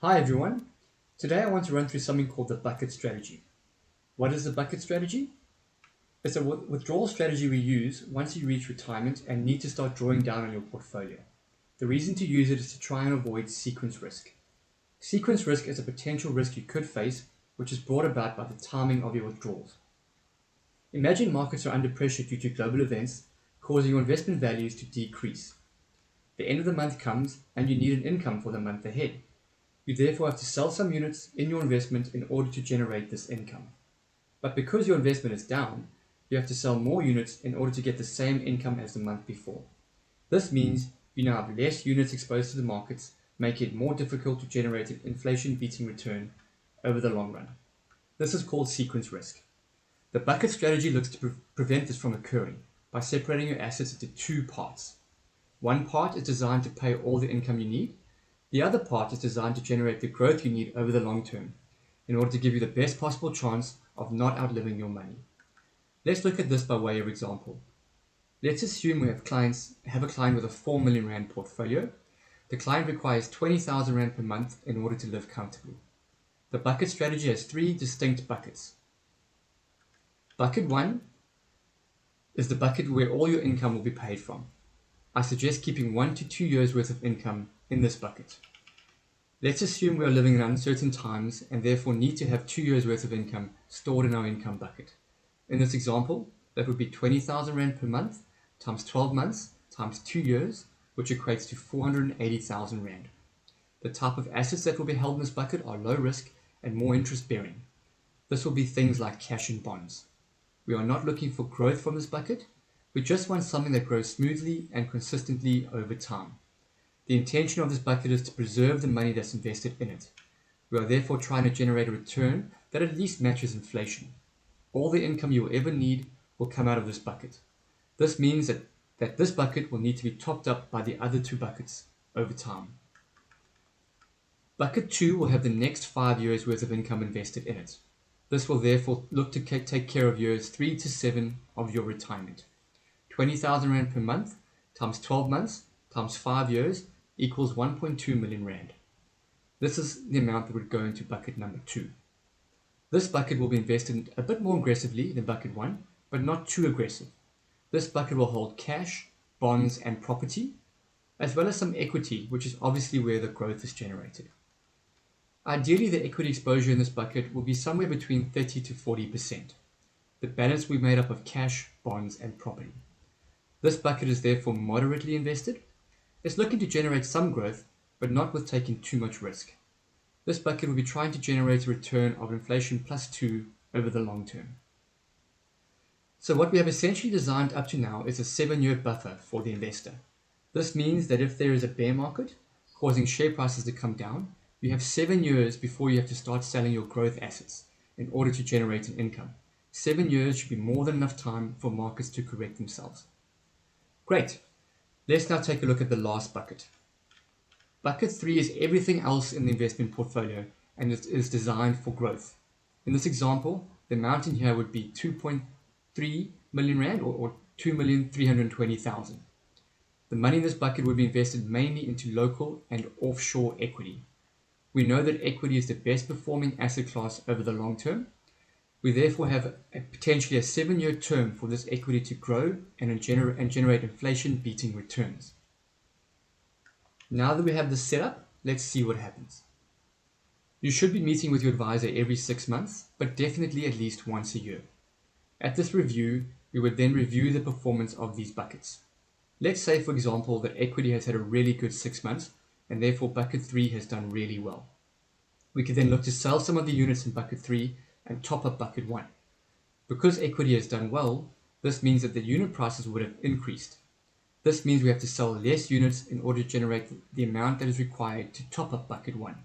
Hi everyone. Today I want to run through something called the bucket strategy. What is the bucket strategy? It's a withdrawal strategy we use once you reach retirement and need to start drawing down on your portfolio. The reason to use it is to try and avoid sequence risk. Sequence risk is a potential risk you could face, which is brought about by the timing of your withdrawals. Imagine markets are under pressure due to global events, causing your investment values to decrease. The end of the month comes and you need an income for the month ahead. You therefore have to sell some units in your investment in order to generate this income. But because your investment is down, you have to sell more units in order to get the same income as the month before. This means you now have less units exposed to the markets, making it more difficult to generate an inflation-beating return over the long run. This is called sequence risk. The bucket strategy looks to prevent this from occurring by separating your assets into two parts. One part is designed to pay all the income you need. The other part is designed to generate the growth you need over the long term in order to give you the best possible chance of not outliving your money. Let's look at this by way of example. Let's assume we have a client with a 4 million rand portfolio. The client requires 20,000 rand per month in order to live comfortably. The bucket strategy has three distinct buckets. Bucket 1 is the bucket where all your income will be paid from. I suggest keeping 1 to 2 years worth of income in this bucket. Let's assume we are living in uncertain times and therefore need to have 2 years worth of income stored in our income bucket. In this example, that would be 20,000 rand per month times 12 months times 2 years, which equates to 480,000 rand. The type of assets that will be held in this bucket are low risk and more interest bearing. This will be things like cash and bonds. We are not looking for growth from this bucket. We just want something that grows smoothly and consistently over time. The intention of this bucket is to preserve the money that's invested in it. We are therefore trying to generate a return that at least matches inflation. All the income you will ever need will come out of this bucket. This means that this bucket will need to be topped up by the other two buckets over time. Bucket 2 will have the next 5 years worth of income invested in it. This will therefore look to take care of years 3 to 7 of your retirement. 20,000 rand per month times 12 months times 5 years equals 1.2 million rand. This is the amount that would go into bucket number 2. This bucket will be invested a bit more aggressively than bucket 1, but not too aggressive. This bucket will hold cash, bonds and property, as well as some equity, which is obviously where the growth is generated. Ideally, the equity exposure in this bucket will be somewhere between 30 to 40%. The balance will be made up of cash, bonds and property. This bucket is therefore moderately invested. It's looking to generate some growth, but not with taking too much risk. This bucket will be trying to generate a return of inflation plus 2 over the long term. So what we have essentially designed up to now is a 7-year buffer for the investor. This means that if there is a bear market causing share prices to come down, you have 7 years before you have to start selling your growth assets in order to generate an income. 7 years should be more than enough time for markets to correct themselves. Great. Let's now take a look at the last bucket. Bucket 3 is everything else in the investment portfolio and it is designed for growth. In this example, the amount in here would be 2.3 million rand or 2,320,000. The money in this bucket would be invested mainly into local and offshore equity. We know that equity is the best performing asset class over the long term. We therefore have potentially a 7-year term for this equity to grow and generate inflation-beating returns. Now that we have this set up, let's see what happens. You should be meeting with your advisor every 6 months, but definitely at least once a year. At this review, we would then review the performance of these buckets. Let's say, for example, that equity has had a really good 6 months, and therefore bucket 3 has done really well. We could then look to sell some of the units in bucket 3 and top up bucket 1. Because equity has done well, this means that the unit prices would have increased. This means we have to sell less units in order to generate the amount that is required to top up bucket 1.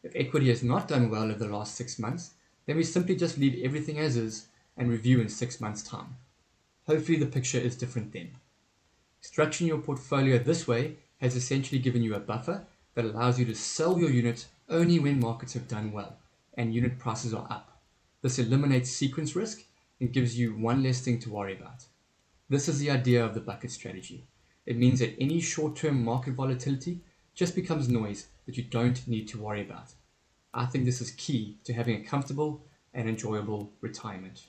If equity has not done well over the last 6 months, then we simply just leave everything as is and review in 6 months' time. Hopefully the picture is different then. Structuring your portfolio this way has essentially given you a buffer that allows you to sell your units only when markets have done well and unit prices are up. This eliminates sequence risk and gives you one less thing to worry about. This is the idea of the bucket strategy. It means that any short-term market volatility just becomes noise that you don't need to worry about. I think this is key to having a comfortable and enjoyable retirement.